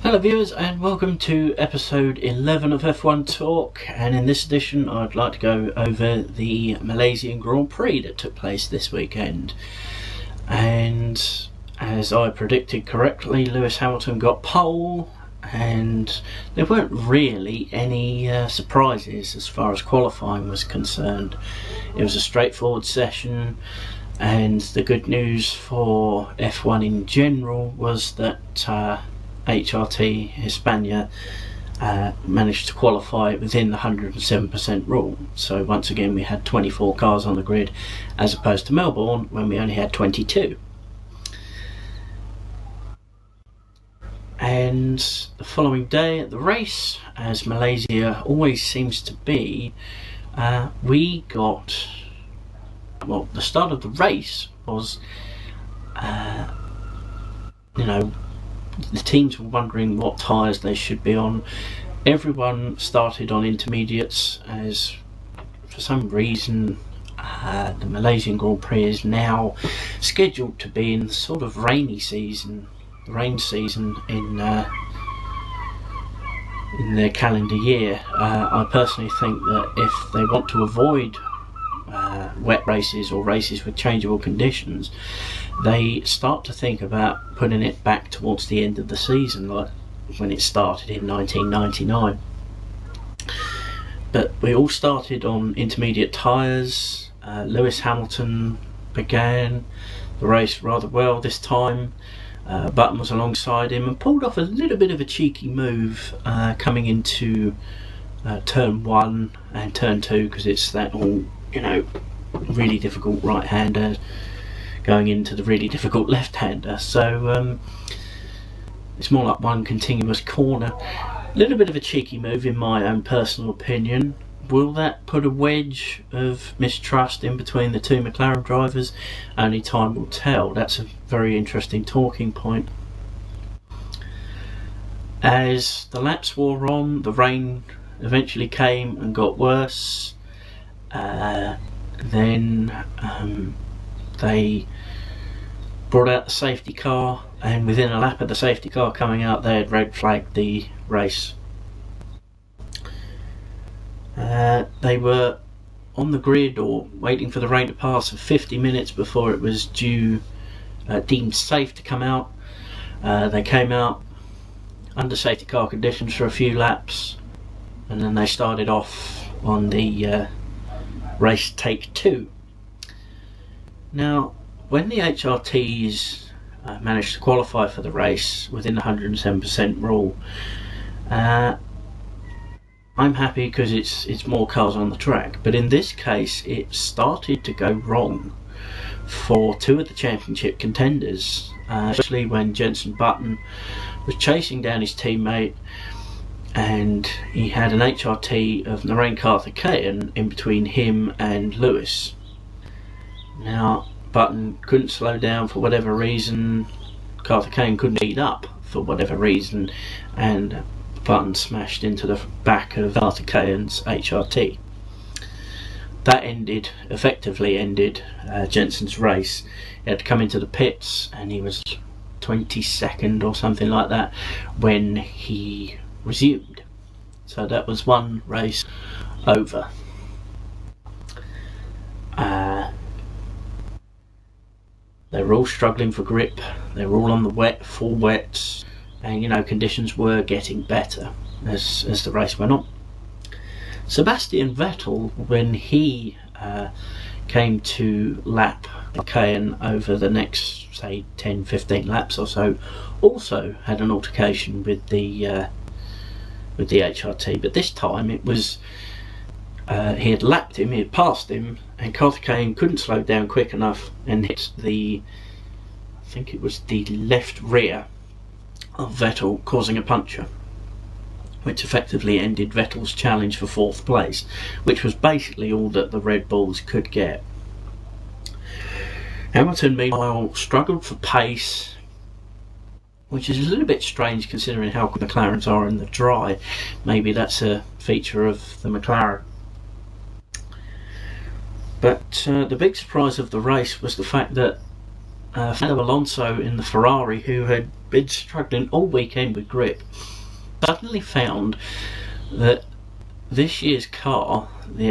Hello viewers, and welcome to episode 11 of F1 Talk, and in this edition I'd like to go over the Malaysian Grand Prix that took place this weekend. And as I predicted correctly, Lewis Hamilton got pole, and there weren't really any surprises as far as qualifying was concerned. It was a straightforward session, and the good news for F1 in general was that HRT Hispania managed to qualify within the 107% rule. So once again we had 24 cars on the grid as opposed to Melbourne when we only had 22. And the following day at the race, as Malaysia always seems to be, we got, well, the start of the race was the teams were wondering what tyres they should be on. Everyone started on intermediates, as for some reason the Malaysian Grand Prix is now scheduled to be in the sort of rain season in their calendar year. I personally think that if they want to avoid wet races or races with changeable conditions, they start to think about putting it back towards the end of the season, like when it started in 1999. But we all started on intermediate tyres. Lewis Hamilton began the race rather well this time. Button was alongside him and pulled off a little bit of a cheeky move coming into turn 1 and turn 2, because it's that all, really difficult right-hander going into the really difficult left-hander. So it's more like one continuous corner. A little bit of a cheeky move in my own personal opinion. Will that put a wedge of mistrust in between the two McLaren drivers? Only time will tell. That's a very interesting talking point. As the laps wore on, the rain eventually came and got worse. Then they brought out the safety car, and within a lap of the safety car coming out, they had red flagged the race. They were on the grid or waiting for the rain to pass for 50 minutes before it was deemed safe to come out. They came out under safety car conditions for a few laps, and then they started off on the race take 2. Now, when the HRTs managed to qualify for the race within the 107% rule, I'm happy because it's more cars on the track. But in this case, it started to go wrong for two of the championship contenders, especially when Jenson Button was chasing down his teammate, and he had an HRT of Narain Karthikeyan in between him and Lewis. Now, Button couldn't slow down for whatever reason, Karthikeyan couldn't speed up for whatever reason, and Button smashed into the back of Karthikeyan's HRT. That effectively ended Jenson's race. He had to come into the pits, and he was 22nd or something like that when he resumed. So that was one race over. They were all struggling for grip. They were all on the full wets, and conditions were getting better as the race went on. Sebastian Vettel, when he came to lap Karthikeyan over the next, say, 10-15 laps or so, also had an altercation with the HRT, but this time it was he had lapped him, he had passed him, and Karthikeyan couldn't slow down quick enough and hit I think it was the left rear of Vettel, causing a puncture, which effectively ended Vettel's challenge for 4th place, which was basically all that the Red Bulls could get. Hamilton, meanwhile, struggled for pace, which is a little bit strange considering how good McLarens are in the dry. Maybe that's a feature of the McLaren. But the big surprise of the race was the fact that Fernando Alonso in the Ferrari, who had been struggling all weekend with grip, suddenly found that this year's car, the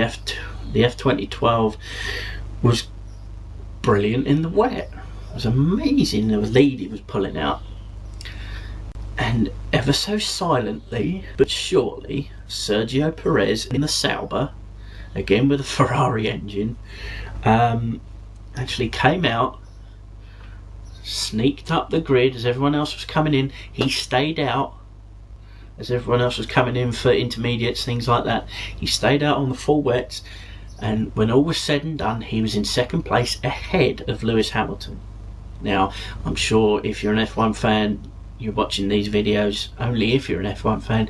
F2012, was brilliant in the wet. It was amazing the lead he was pulling out. And ever so silently but surely, Sergio Perez in the Sauber, again with a Ferrari engine, actually came out, sneaked up the grid as everyone else was coming in. He stayed out as everyone else was coming in for intermediates, things like that. He stayed out on the full wets, and when all was said and done, he was in second place ahead of Lewis Hamilton. Now, I'm sure if you're an F1 fan, you're watching these videos only if you're an F1 fan,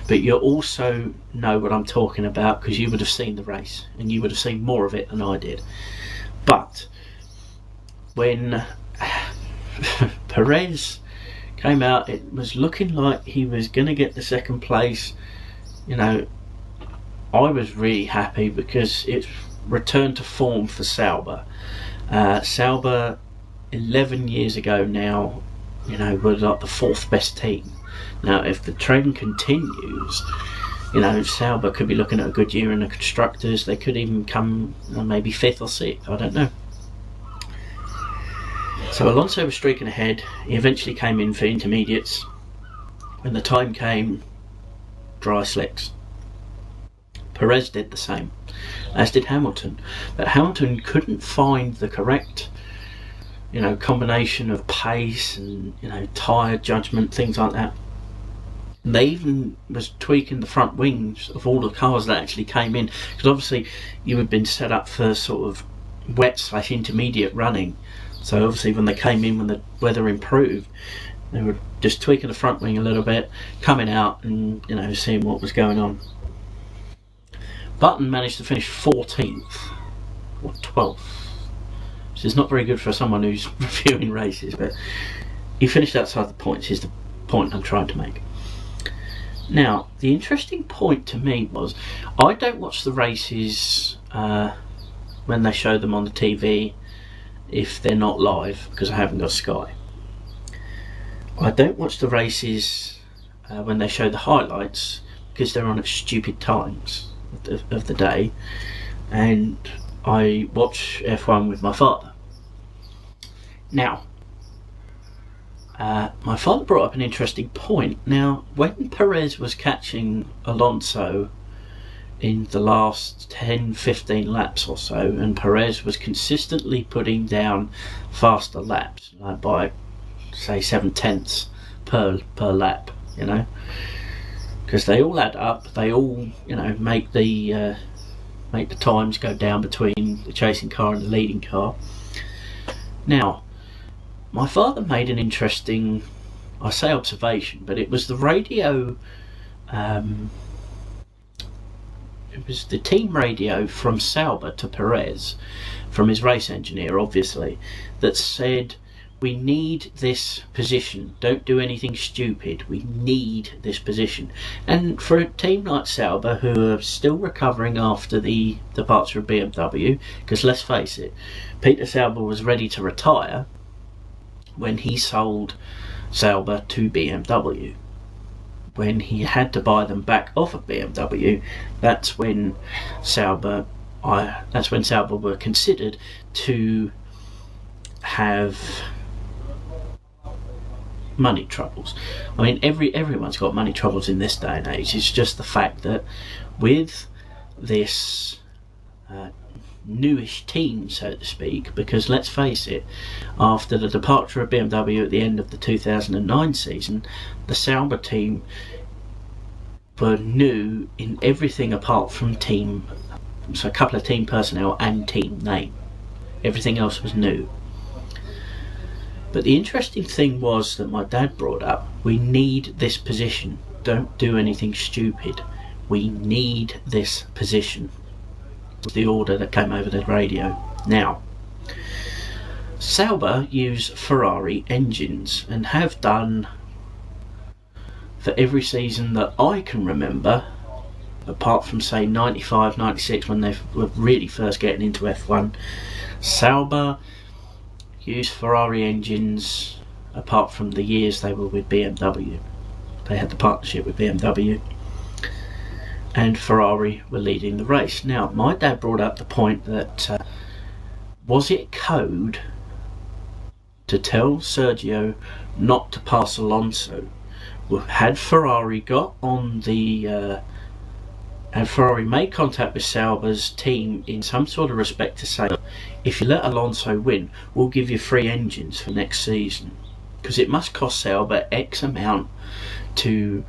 but you also know what I'm talking about because you would have seen the race and you would have seen more of it than I did. But when Perez came out, it was looking like he was going to get the second place. You know, I was really happy because it's returned to form for Sauber. Sauber 11 years ago now, you know, were like the fourth best team. Now, if the trend continues, you know, Sauber could be looking at a good year in the constructors. They could even come maybe fifth or sixth, I don't know. So Alonso was streaking ahead. He eventually came in for intermediates. When the time came, dry slicks. Perez did the same, as did Hamilton. But Hamilton couldn't find the correct, you know, combination of pace and, you know, tyre judgment, things like that. They even was tweaking the front wings of all the cars that actually came in, because obviously you had been set up for sort of wet / intermediate running. So obviously when they came in, when the weather improved, they were just tweaking the front wing a little bit, coming out and, you know, seeing what was going on. Button managed to finish 14th or 12th, which is not very good for someone who's reviewing races, but he finished outside the points, is the point I'm trying to make. Now, the interesting point to me was, I don't watch the races when they show them on the TV if they're not live, because I haven't got Sky. I don't watch the races when they show the highlights, because they're on at stupid times of the day, and I watch F1 with my father. Now, my father brought up an interesting point. Now, when Perez was catching Alonso in the last 10-15 laps or so, and Perez was consistently putting down faster laps, like by say 7/10 per lap, you know, because they all add up, they all, you know, make the times go down between the chasing car and the leading car. Now, my father made an interesting, I say observation, but it was the radio, it was the team radio from Sauber to Perez, from his race engineer obviously, that said, we need this position, don't do anything stupid, we need this position. And for a team like Sauber, who are still recovering after the departure of BMW, because let's face it, Peter Sauber was ready to retire when he sold Sauber to BMW. When he had to buy them back off of BMW, that's when Sauber were considered to have money troubles. I mean, everyone's got money troubles in this day and age. It's just the fact that with this newish team, so to speak, because let's face it, after the departure of BMW at the end of the 2009 season, the Sauber team were new in everything apart from team, so a couple of team personnel and team name. Everything else was new. But the interesting thing was that my dad brought up, we need this position, don't do anything stupid, we need this position. The order that came over the radio. Now, Sauber use Ferrari engines and have done for every season that I can remember, apart from say 95, 96 when they were really first getting into F1. Sauber used Ferrari engines apart from the years they were with BMW. They had the partnership with BMW, and Ferrari were leading the race. Now, my dad brought up the point that was it code to tell Sergio not to pass Alonso? Had Ferrari got on the had Ferrari made contact with Sauber's team in some sort of respect to say, if you let Alonso win, we'll give you free engines for next season? Because it must cost Sauber X amount to,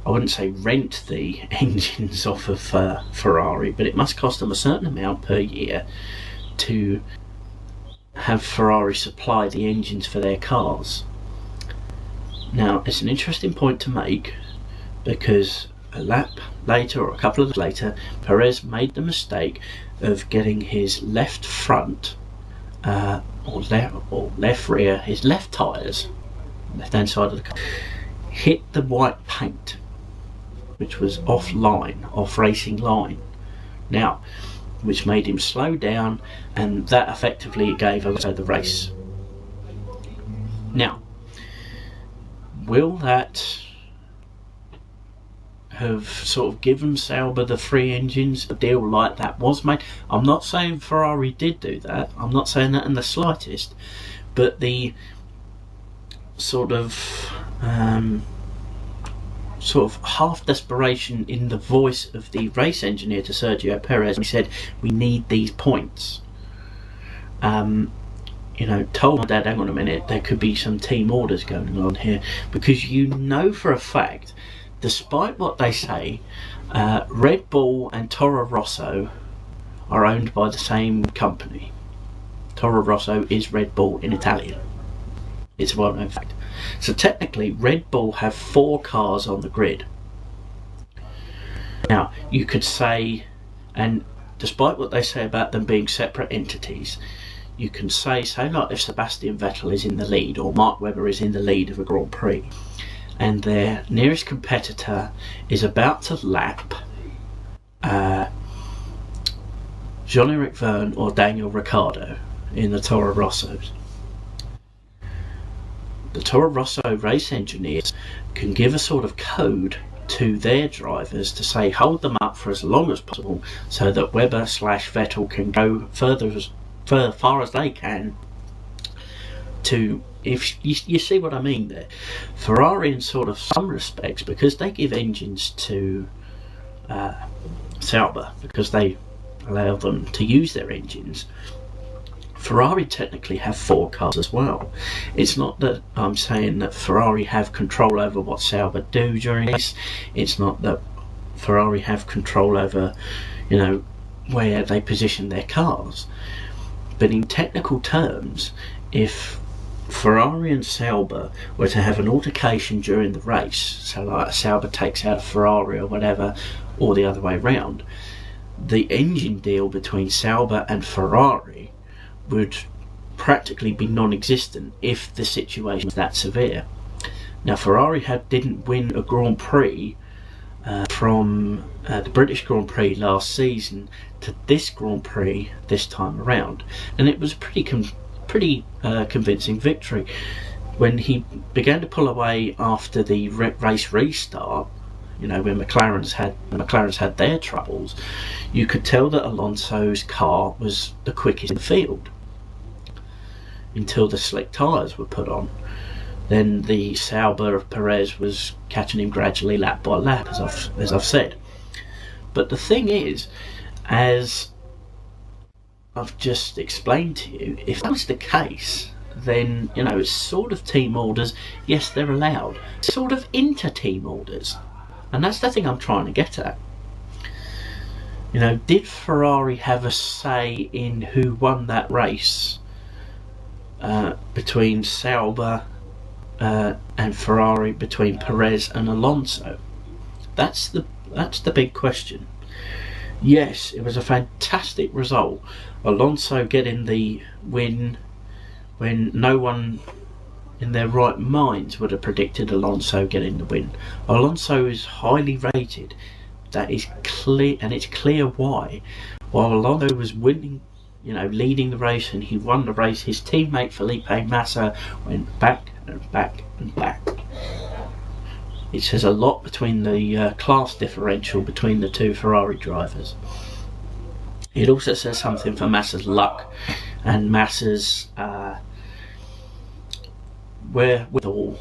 I wouldn't say rent the engines off of Ferrari, but it must cost them a certain amount per year to have Ferrari supply the engines for their cars. Now, it's an interesting point to make, because a lap later, or a couple of laps later, Perez made the mistake of getting his left front or left rear, his left tyres, left hand side of the car, hit the white paint, which was off racing line. Now, which made him slow down, and that effectively gave Alonso the race. Now, will that have sort of given Sauber the free engines? A deal like that was made. I'm not saying Ferrari did do that, I'm not saying that in the slightest, but the sort of half desperation in the voice of the race engineer to Sergio Perez, he said, we need these points, told my dad, hang on a minute, there could be some team orders going on here, because you know for a fact, despite what they say, Red Bull and Toro Rosso are owned by the same company. Toro Rosso is Red Bull in Italian. It's a well-known fact. So technically, Red Bull have 4 cars on the grid. Now, you could say, and despite what they say about them being separate entities, you can say like if Sebastian Vettel is in the lead, or Mark Webber is in the lead of a Grand Prix, and their nearest competitor is about to lap Jean-Eric Vergne or Daniel Ricciardo in the Toro Rossos. The Toro Rosso race engineers can give a sort of code to their drivers to say hold them up for as long as possible, so that Webber/Vettel can go far as they can to, if you see what I mean there. Ferrari, in sort of some respects, because they give engines to Sauber, because they allow them to use their engines, Ferrari technically have 4 cars as well. It's not that I'm saying that Ferrari have control over what Sauber do during this. It's not that Ferrari have control over, where they position their cars. But in technical terms, if Ferrari and Sauber were to have an altercation during the race, so like Sauber takes out a Ferrari or whatever, or the other way round, the engine deal between Sauber and Ferrari would practically be non-existent if the situation was that severe. Now, Ferrari didn't win a Grand Prix from the British Grand Prix last season to this Grand Prix this time around, and it was a pretty convincing victory. When he began to pull away after the race restart, when McLaren's had their troubles, you could tell that Alonso's car was the quickest in the field until the slick tyres were put on. Then the Sauber of Perez was catching him gradually lap by lap, as I've said. But the thing is, as I've just explained to you, if that was the case, then it's sort of team orders. Yes, they're allowed. Sort of inter-team orders, and that's the thing I'm trying to get at. Did Ferrari have a say in who won that race between Sauber and Ferrari, between Perez and Alonso? That's the big question. Yes, it was a fantastic result. Alonso getting the win when no one in their right minds would have predicted Alonso getting the win. Alonso is highly rated. That is clear, and it's clear why. While Alonso was winning you know, leading the race, and he won the race. His teammate Felipe Massa went back and back and back. It says a lot between the class differential between the two Ferrari drivers. It also says something for Massa's luck and Massa's wherewithal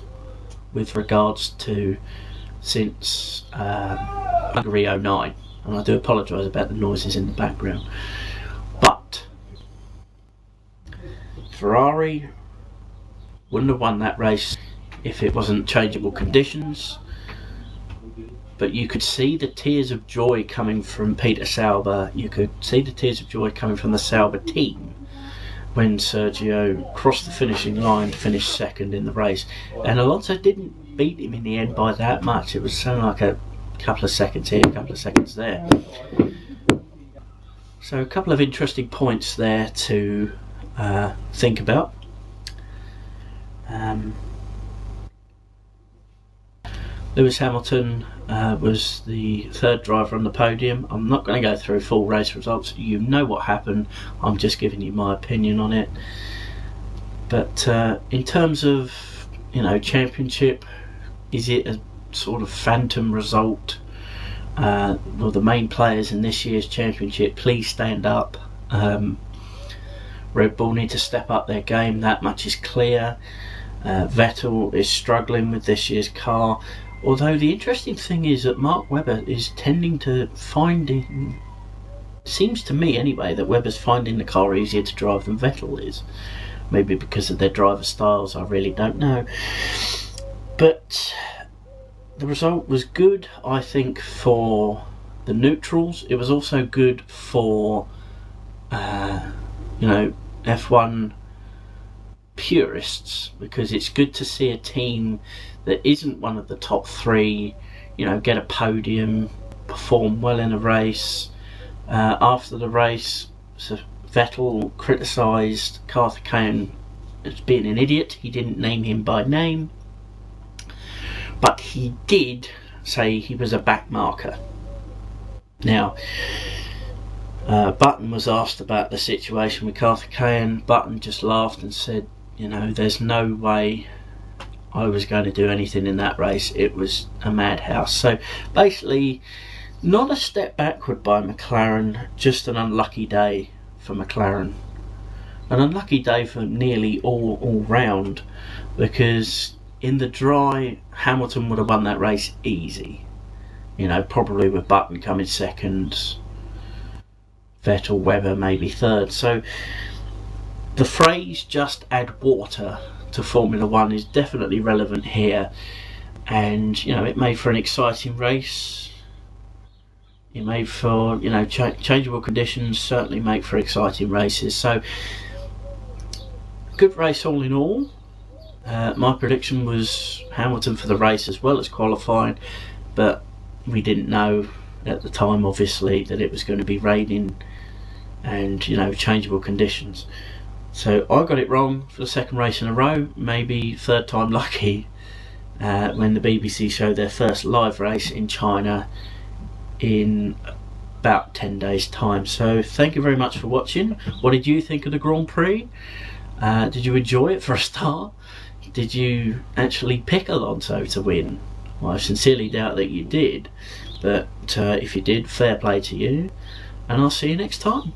with regards to since Hungary 09. And I do apologise about the noises in the background. But Ferrari wouldn't have won that race if it wasn't changeable conditions. But you could see the tears of joy coming from Peter Sauber. You could see the tears of joy coming from the Sauber team when Sergio crossed the finishing line, finished second in the race. And Alonso didn't beat him in the end by that much. It was something like a couple of seconds here, a couple of seconds there. So a couple of interesting points there to think about. Lewis Hamilton was the third driver on the podium. I'm not going to go through full race results. You know what happened. I'm just giving you my opinion on it. But in terms of, you know, championship, is it a sort of phantom result? Well, the main players in this year's championship, please stand up. Red Bull need to step up their game. That much is clear. Vettel is struggling with this year's car. Although the interesting thing is that Mark Webber is tending to finding, seems to me anyway, that Webber's finding the car easier to drive than Vettel is. Maybe because of their driver styles, I really don't know. But the result was good, I think, for the neutrals. It was also good for, you know, F1 purists, because it's good to see a team that isn't one of the top three, you know, get a podium, perform well in a race. After the race, so Vettel criticised Karthikeyan as being an idiot. He didn't name him by name, but he did say he was a backmarker. Now, Button was asked about the situation with Karthikeyan. Button just laughed and said, you know, there's no way I was going to do anything in that race. It was a madhouse. So basically, not a step backward by McLaren, just an unlucky day for McLaren. An unlucky day for nearly all round, because in the dry, Hamilton would have won that race easy. You know, probably with Button coming second, Vettel, Webber maybe third. So the phrase "just add water to Formula One" is definitely relevant here, and you know, it made for an exciting race. It made for, you know, changeable conditions certainly make for exciting races. So good race all in all. My prediction was Hamilton for the race as well as qualifying, but we didn't know at the time, obviously, that it was going to be raining and, you know, changeable conditions. So I got it wrong for the second race in a row, maybe third time lucky, when the BBC showed their first live race in China in about 10 days time. So thank you very much for watching. What did you think of the Grand Prix? Did you enjoy it for a start? Did you actually pick Alonso to win? Well, I sincerely doubt that you did, but if you did, fair play to you, and I'll see you next time.